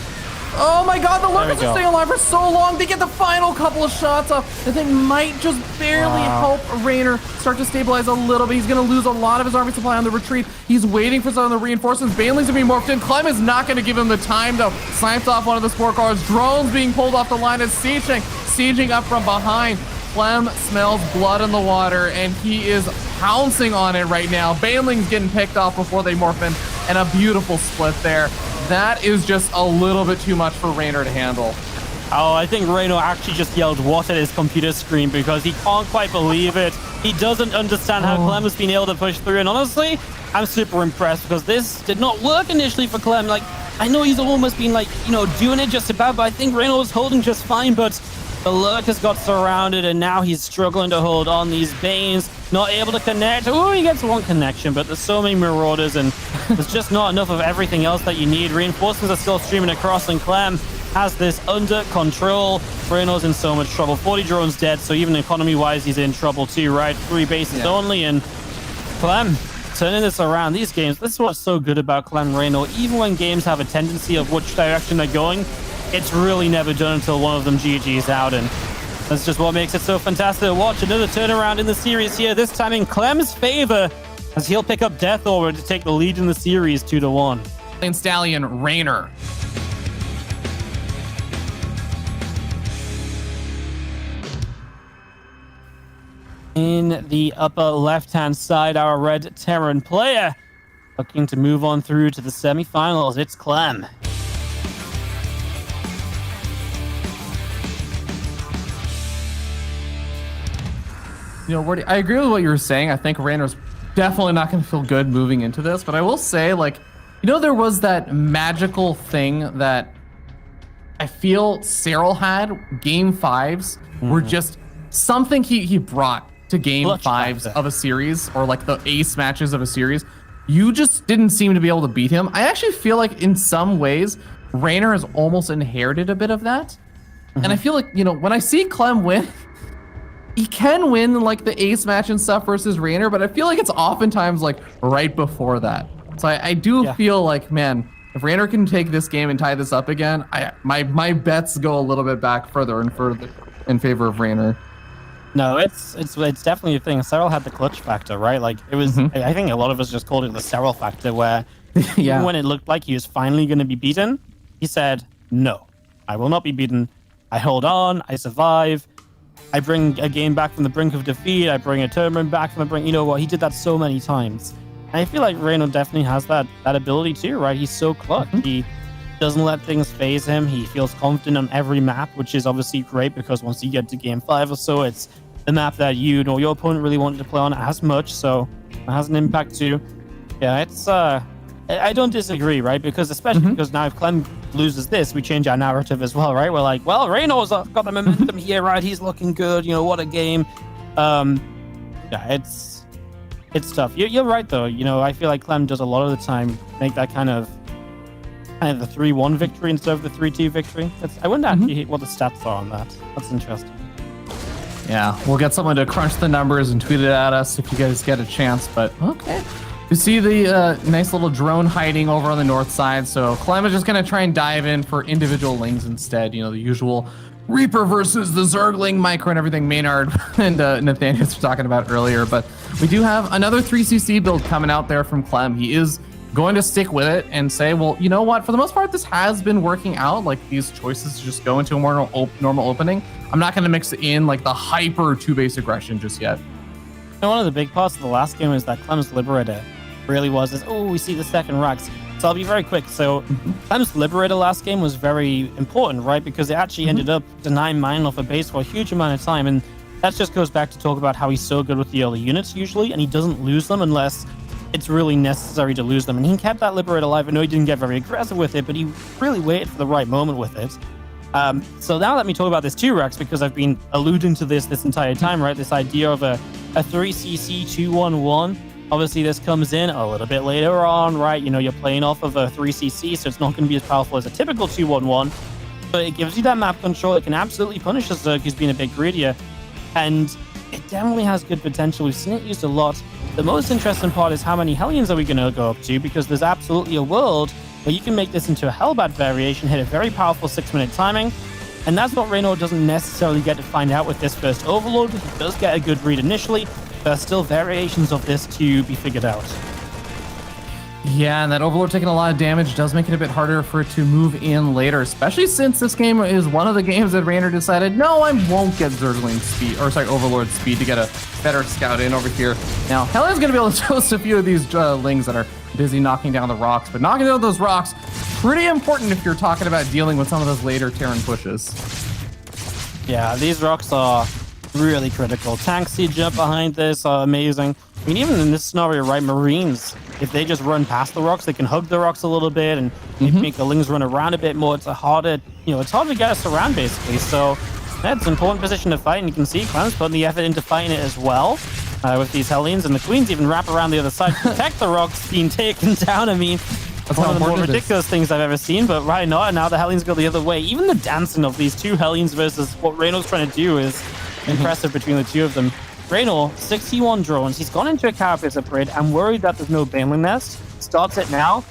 Oh my god, the lurkers are staying alive for so long. They get the final couple of shots off, and they might just barely help Reynor start to stabilize a little bit. He's going to lose a lot of his army supply on the retreat. He's waiting for some of the reinforcements. Baneling's going to be morphed in. Clem is not going to give him the time, though. Snipes off one of the sport cars. Drones being pulled off the line as sieging up from behind. Clem smells blood in the water, and he is pouncing on it right now. Baneling's getting picked off before they morph in, and a beautiful split there. That is just a little bit too much for Reynor to handle. Oh, I think Reynor actually just yelled what at his computer screen because he can't quite believe it. He doesn't understand how Clem has been able to push through, and honestly, I'm super impressed because this did not work initially for Clem. Like, I know he's almost been like, doing it just about, but I think Reynor was holding just fine, but the lurkers got surrounded, and now he's struggling to hold on. These Banes not able to connect. Oh, he gets one connection, but there's so many Marauders, and there's just not enough of everything else that you need. Reinforcements are still streaming across, and Clem has this under control. Reynor's in so much trouble. 40 drones dead, so even economy-wise, he's in trouble too, right? 3 bases only, and Clem turning this around. These games, this is what's so good about Clem Reynor. Even when games have a tendency of which direction they're going, it's really never done until one of them GG's out, and that's just what makes it so fantastic to watch. Another turnaround in the series here, this time in Clem's favor, as he'll pick up Death Order to take the lead in the series 2-1. And Stallion Reynor. In the upper left-hand side, our red Terran player looking to move on through to the semifinals. It's Clem. I agree with what you were saying. I think Reynor's definitely not going to feel good moving into this, but I will say, there was that magical thing that I feel Cyril had. Game 5s were just something he brought to game 5s of a series, or the ace matches of a series. You just didn't seem to be able to beat him. I actually feel like in some ways, Reynor has almost inherited a bit of that. And I feel like, when I see Clem win, he can win the ace match and stuff versus Reynor, but I feel like it's oftentimes right before that. So I do feel like, man, if Reynor can take this game and tie this up again, my bets go a little bit back further and further in favor of Reynor. No, it's definitely a thing. Cyril had the clutch factor, right? It was. I think a lot of us just called it the Cyril factor, where even when it looked like he was finally going to be beaten, he said, "No, I will not be beaten. I hold on. I survive. I bring a game back from the brink of defeat. I bring a tournament back from the brink." You know what? He did that so many times. And I feel like Reynor definitely has that ability too, right? He's so clutch. He doesn't let things phase him. He feels confident on every map, which is obviously great because once you get to game 5 or so, it's the map that your opponent really wanted to play on as much. So it has an impact too. Yeah, it's I don't disagree, right? Because especially because now if Clem loses this, we change our narrative as well, right? We're like, well, Reynor's got the momentum here, right? He's looking good. What a game. Yeah, it's tough. You're right though. I feel like Clem does a lot of the time make that kind of the 3-1 victory instead of the 3-2 victory. I wonder actually what the stats are on that. That's interesting. Yeah, we'll get someone to crunch the numbers and tweet it at us if you guys get a chance, but okay. You see the nice little drone hiding over on the north side, so Clem is just going to try and dive in for individual lings instead. The usual Reaper versus the Zergling, Micro, and everything Maynard and Nathaniel were talking about earlier, but we do have another 3CC build coming out there from Clem. He is going to stick with it and say, well, you know what? For the most part, this has been working out. These choices to just go into a more normal opening. I'm not going to mix in the hyper 2-base aggression just yet. One of the big parts of the last game is that Clem's Liberator really was we see the second racks. So I'll be very quick. So Clem's Liberator last game was very important, right? Because it actually ended up denying mine off a base for a huge amount of time. And that just goes back to talk about how he's so good with the early units usually, and he doesn't lose them unless it's really necessary to lose them. And he kept that Liberator alive. I know he didn't get very aggressive with it, but he really waited for the right moment with it. So now let me talk about this too, Rex, because I've been alluding to this entire time, right? This idea of a 3cc 2-1-1. Obviously, this comes in a little bit later on, right? You know, you're playing off of a 3cc, so it's not going to be as powerful as a typical 2-1-1, but it gives you that map control. It can absolutely punish a Zerg who's been a bit greedier, and it definitely has good potential. We've seen it used a lot. The most interesting part is how many Hellions are we going to go up to, because there's absolutely a world where you can make this into a Hellbat variation, hit a very powerful 6-minute timing, and that's what Reynor doesn't necessarily get to find out with this first Overlord. He does get a good read initially. There are still variations of this to be figured out. Yeah, and that Overlord taking a lot of damage does make it a bit harder for it to move in later, especially since this game is one of the games that Reynor decided, no, I won't get Zergling speed, or sorry, Overlord speed to get a better scout in over here. Now, Hellion's going to be able to toast a few of these Lings that are busy knocking down the rocks, but knocking down those rocks, pretty important if you're talking about dealing with some of those later Terran pushes. Yeah, these rocks are really critical. Tank siege up behind this are amazing. I mean, even in this scenario, right, Marines, if they just run past the rocks, they can hug the rocks a little bit and make the Lings run around a bit more. It's harder, it's hard to get us around, basically. So that's an important position to fight, and you can see Clem's putting the effort into fighting it as well with these Hellions, and the Queens even wrap around the other side to protect the rocks being taken down. I mean, that's one of the more ridiculous things I've ever seen, but right now, now the Hellions go the other way. Even the dancing of these two Hellions versus what Reynor's trying to do is impressive between the two of them. Reynor, 61 drones. He's gone into a Carapace upgrade. I'm worried that there's no Baneling Nest. Starts it now.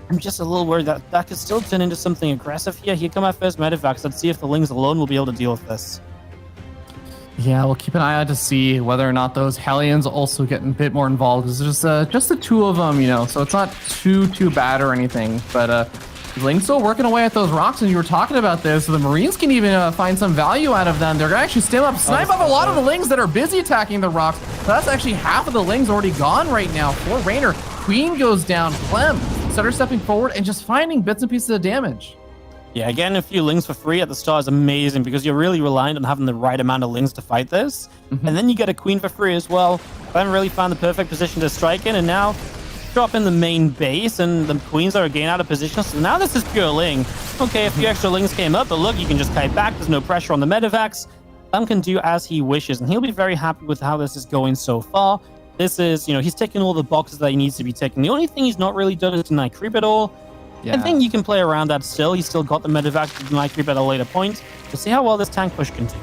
I'm just a little worried that that could still turn into something aggressive here. Here come our first Medivacs. Let's see if the Lings alone will be able to deal with this. Yeah, we'll keep an eye out to see whether or not those Hellions also get a bit more involved. Because there's just the two of them, so it's not too bad or anything. But Ling's still working away at those rocks, and you were talking about this. So the Marines can even find some value out of them. They're gonna actually snipe up a lot of the Lings that are busy attacking the rocks. So that's actually half of the Lings already gone right now for Reynor. Queen goes down. Clem started stepping forward and just finding bits and pieces of damage. Yeah, getting a few Lings for free at the start is amazing because you're really reliant on having the right amount of Lings to fight this. And then you get a Queen for free as well. Clem really found the perfect position to strike in, and now drop in the main base, and the Queens are again out of position. So now this is pure Ling. Okay, a few extra Lings came up, but look, you can just kite back. There's no pressure on the Medivacs. Clem can do as he wishes, and he'll be very happy with how this is going so far. This is, he's ticking all the boxes that he needs to be ticking. The only thing he's not really done is deny creep at all. Yeah. I think you can play around that still. He's still got the Medivac to deny creep at a later point. We'll see how well this tank push can do.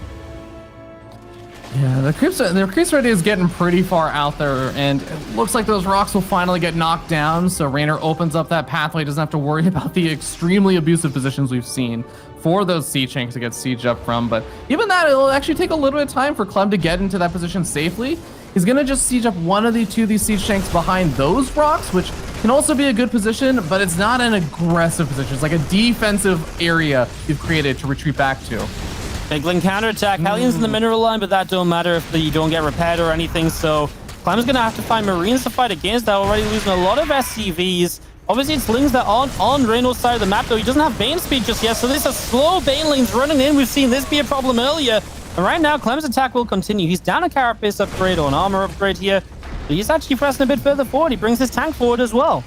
Yeah, the creeps ready is getting pretty far out there, and it looks like those rocks will finally get knocked down, so Reynor opens up that pathway, doesn't have to worry about the extremely abusive positions we've seen for those siege tanks to get sieged up from. But even that, it'll actually take a little bit of time for Clem to get into that position safely. He's going to just siege up one of the two of these siege tanks behind those rocks, which can also be a good position, but it's not an aggressive position. It's like a defensive area you've created to retreat back to. Big Ling counterattack. Hellions in the mineral line, but that don't matter if you don't get repaired or anything. So Clem's going to have to find Marines to fight against. They're already losing a lot of SCVs. Obviously, it's Lings that aren't on Reynor's side of the map, though. He doesn't have Bane speed just yet, so this is slow Banelings running in. We've seen this be a problem earlier. And right now, Clem's attack will continue. He's down a Carapace upgrade or an armor upgrade here. But he's actually pressing a bit further forward. He brings his tank forward as well.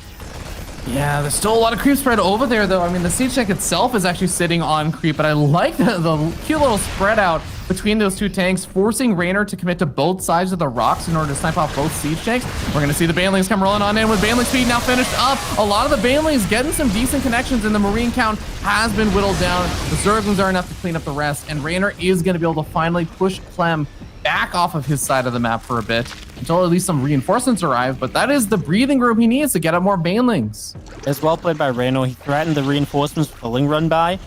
Yeah, there's still a lot of creep spread over there, though. I mean, the siege tank itself is actually sitting on creep, but I like the cute little spread out between those two tanks, forcing Reynor to commit to both sides of the rocks in order to snipe off both siege tanks. We're going to see the Banelings come rolling on in with Baneling speed now finished up. A lot of the Banelings getting some decent connections, and the Marine count has been whittled down. The Zerglings are enough to clean up the rest, and Reynor is going to be able to finally push Clem back off of his side of the map for a bit until at least some reinforcements arrive, but that is the breathing room he needs to get up more Banelings. It's well played by Reynor. He threatened the reinforcements with the Ling run by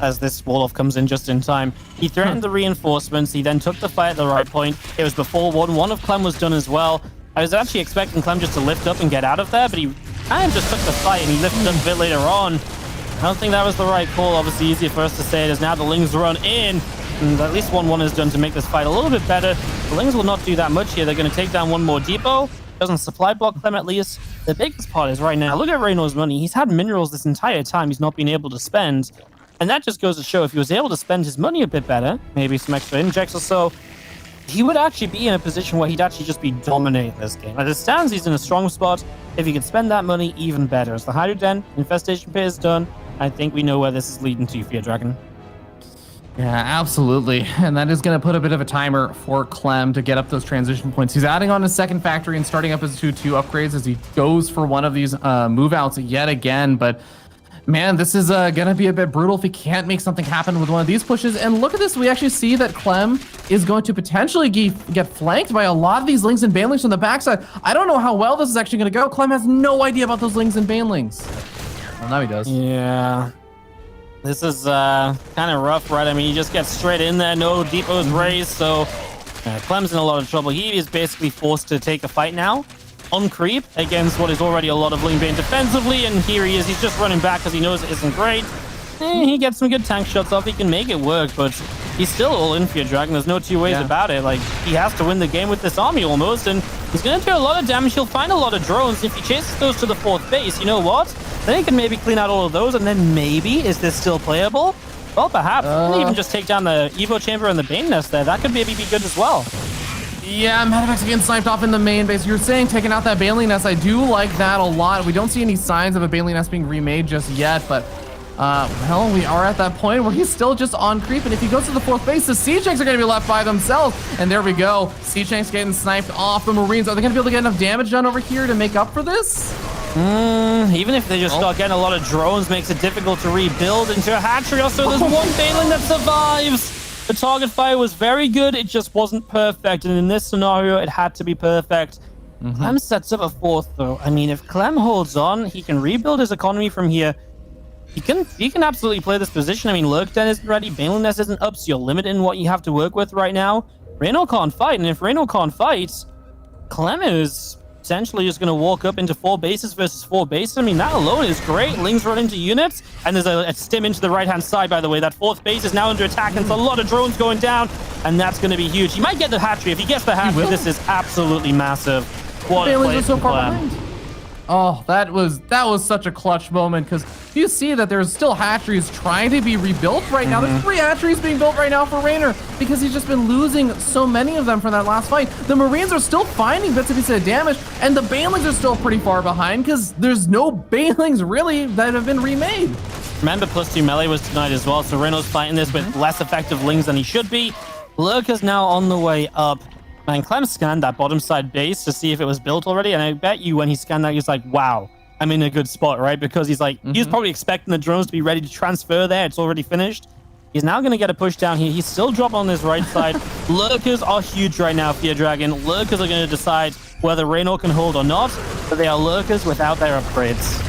as this wall-off comes in just in time. He threatened the reinforcements. He then took the fight at the right point. It was before one of Clem was done as well. I was actually expecting Clem just to lift up and get out of there, but he kind of just took the fight and he lifted up a bit later on. I don't think that was the right call. Obviously easier for us to say it as now the Lings run in. And at least 1-1 is done to make this fight a little bit better. The Lings will not do that much here. They're going to take down one more depot. Doesn't supply block Clem at least. The biggest part is right now, look at Reynor's money. He's had minerals this entire time he's not been able to spend. And that just goes to show if he was able to spend his money a bit better, maybe some extra injects or so, he would actually be in a position where he'd actually just be dominating this game. As it stands, he's in a strong spot. If he could spend that money, even better. As the Hydrogen Infestation Pit is done, I think we know where this is leading to, Fear Dragon. Yeah, absolutely. And that is going to put a bit of a timer for Clem to get up those transition points. He's adding on his second factory and starting up his 2-2 upgrades as he goes for one of these move outs yet again. But man, this is going to be a bit brutal if he can't make something happen with one of these pushes. And look at this. We actually see that Clem is going to potentially get flanked by a lot of these Lings and Banelings from the backside. I don't know how well this is actually going to go. Clem has no idea about those Lings and Banelings. Well, now he does. Yeah. This is kind of rough, right? I mean, he just gets straight in there. No depots raised, so Clem's in a lot of trouble. He is basically forced to take a fight now on creep against what is already a lot of Ling Bane defensively, and here he is. He's just running back because he knows it isn't great. He gets some good tank shots off. He can make it work, but he's still all in Fear Dragon. There's no two ways about it. Like, he has to win the game with this army almost, and he's going to do a lot of damage. He'll find a lot of drones. If he chases those to the 4th base, you know what? Then he can maybe clean out all of those, and then maybe, is this still playable? Well, perhaps. He can even just take down the Evo Chamber and the Bane Nest there. That could maybe be good as well. Yeah, Madavax getting sniped off in the main base. You're saying taking out that Baneling Nest. I do like that a lot. We don't see any signs of a Baneling Nest being remade just yet, but well, we are at that point where he's still just on creep, and if he goes to the 4th base, the Sea-Shanks are going to be left by themselves, and there we go. Sea-Shanks getting sniped off. The Marines, are they going to be able to get enough damage done over here to make up for this? Even if they just start getting a lot of drones, makes it difficult to rebuild into a hatchery. Also, there's one Baneling that survives. The target fire was very good. It just wasn't perfect, and in this scenario, it had to be perfect. Clem sets up a 4th, though. I mean, if Clem holds on, he can rebuild his economy from here. He can absolutely play this position. I mean, Lurkden isn't ready, Baneling Nest isn't up, so you're limiting what you have to work with right now. Reynor can't fight, and if Reynor can't fight, Clem is essentially just going to walk up into 4 bases versus 4 bases. I mean, that alone is great. Lings run into units, and there's a stim into the right-hand side, by the way. That 4th base is now under attack, and it's a lot of drones going down, and that's going to be huge. He might get the hatchery. If he gets the hatchery, this is absolutely massive. What a play from Clem. Oh, that was such a clutch moment, because you see that there's still hatcheries trying to be rebuilt right now. There's 3 hatcheries being built right now for Reynor, because he's just been losing so many of them from that last fight. The Marines are still finding bits and pieces of damage, and the Banelings are still pretty far behind, because there's no Banelings really that have been remade. Remember, +2 melee was denied as well, so Reynor's fighting this with less effective Lings than he should be. Lurker's now on the way up. And Clem scanned that bottom side base to see if it was built already, and I bet you when he scanned that, he's like, wow, I'm in a good spot, right? Because he's like, he's probably expecting the drones to be ready to transfer there. It's already finished. He's now going to get a push down here. He's still dropping on his right side. Lurkers are huge right now, Fear Dragon. Lurkers are going to decide whether Reynor can hold or not, but they are Lurkers without their upgrades.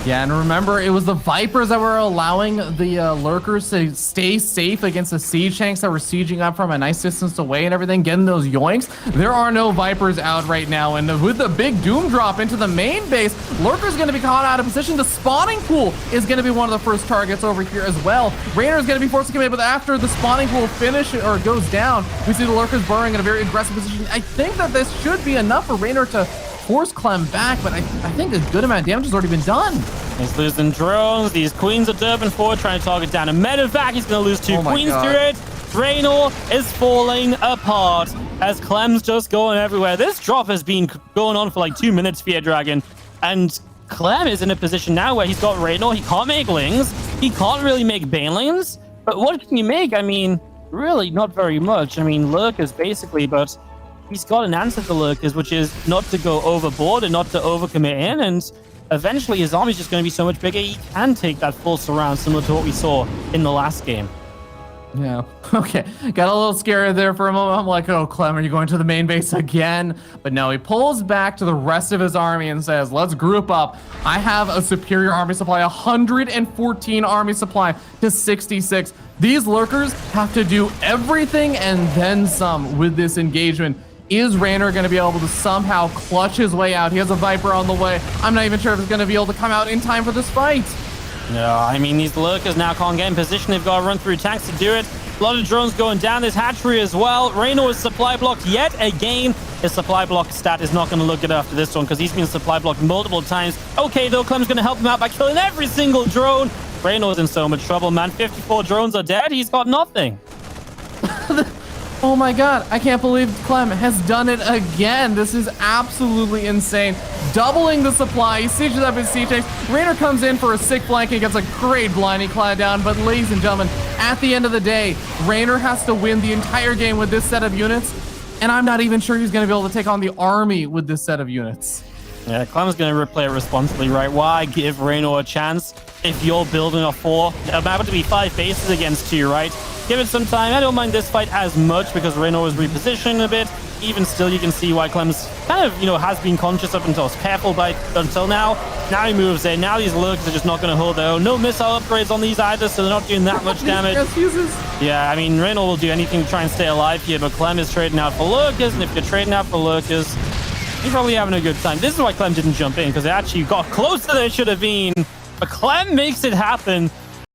Yeah, and remember, it was the Vipers that were allowing the Lurkers to stay safe against the Siege Tanks that were sieging up from a nice distance away and everything, getting those yoinks. There are no Vipers out right now, and with the big Doom drop into the main base, Lurker's going to be caught out of position. The spawning pool is going to be one of the first targets over here as well. Reynor's going to be forced to come in, but after the spawning pool goes down, we see the Lurkers burrowing in a very aggressive position. I think that this should be enough for Reynor to force Clem back, but I think a good amount of damage has already been done. He's losing drones. These queens are derping forward, trying to target down a medevac. He's going to lose 2 queens to it. Reynor is falling apart as Clem's just going everywhere. This drop has been going on for like 2 minutes, Fear Dragon, and Clem is in a position now where he's got Reynor. He can't make Lings. He can't really make Banelings. But what can you make? I mean, really not very much. I mean, Lurkers basically, but he's got an answer to Lurkers, which is not to go overboard and not to overcommit in, and eventually his army's just going to be so much bigger, he can take that full surround, similar to what we saw in the last game. Yeah, okay. Got a little scared there for a moment. I'm like, oh, Clem, are you going to the main base again? But no, he pulls back to the rest of his army and says, let's group up. I have a superior army supply, 114 army supply to 66. These Lurkers have to do everything and then some with this engagement. Is Reynor going to be able to somehow clutch his way out? He has a Viper on the way. I'm not even sure if he's going to be able to come out in time for this fight. No, I mean, these Lurkers now can't get in position. They've got to run through tanks to do it. A lot of drones going down. This hatchery as well. Reynor is supply blocked yet again. his supply block stat is not going to look good after this one because he's been supply blocked multiple times. Okay, though, Clem's going to help him out by killing every single drone. Reynor's in so much trouble, man. 54 drones are dead. He's got nothing. Oh my god, I can't believe Clem has done it again. This is absolutely insane. Doubling the supply, he sieges up his CJs. Reynor comes in for a sick flank and gets a great blinding cloud down. But ladies and gentlemen, at the end of the day, Reynor has to win the entire game with this set of units. And I'm not even sure he's going to be able to take on the army with this set of units. Yeah, Clem's going to play it responsibly, right? Why give Reynor a chance if you're building a 4? About to be 5 bases against 2, right? Give it some time. I don't mind this fight as much because Reynor is repositioning a bit. Even still, you can see why Clem's kind of, has been conscious up until careful until now. Now he moves in. Now these lurks are just not going to hold their own. No missile upgrades on these either, so they're not doing that much damage. Yeah, I mean, Reynor will do anything to try and stay alive here, but Clem is trading out for lurkers, and if you're trading out for lurkers, you're probably having a good time. This is why Clem didn't jump in, because it actually got closer than it should have been. But Clem makes it happen.